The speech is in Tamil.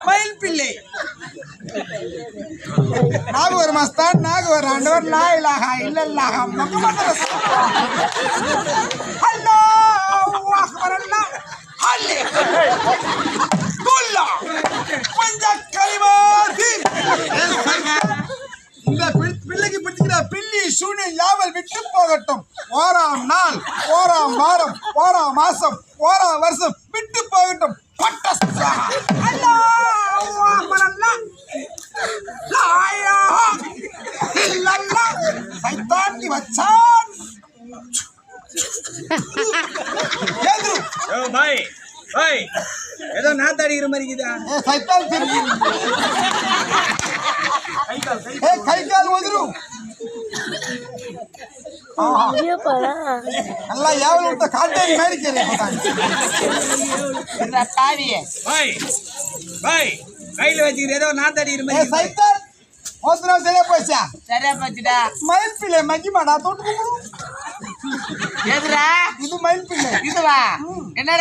மயில் பிள்ளை நாகூர் மஸ்தான் நாகூர் ஆண்டவர் லா இலாஹா இல்லல்லாஹ் முஹம்மது ரசூலுல்லாஹ் அல்லாஹு அக்பர் அல்லாஹ் ஹல்லே குல்லா பஞ்ச கலிமாதி இந்த பிள்ளைக்கு பிடிக்கிற பில்லி சூனி யாவல் விட்டு போகட்டும் ஓராம் நாள் ஓராம் வாரம் ஓராம் மாசம் ஓராம் வருஷம் விட்டு போகட்டும் ஏதோ நாத்தாடிக்கிற மாதிரி கை கால் வந்துடும் நல்லா எவ்வளவு விட்ட காட்டேரி மாதிரி கையில வச்சுக்கிற ஏதோ நாத்தாடிக்கிற மாதிரி சைத்தான் மோசனம் சரியா போச்சா சரியா போச்சுடா மயில் பிள்ளை மகிமாடா தொட்டு எதுரா இது மயில் பிள்ளை இதுவா என்னடா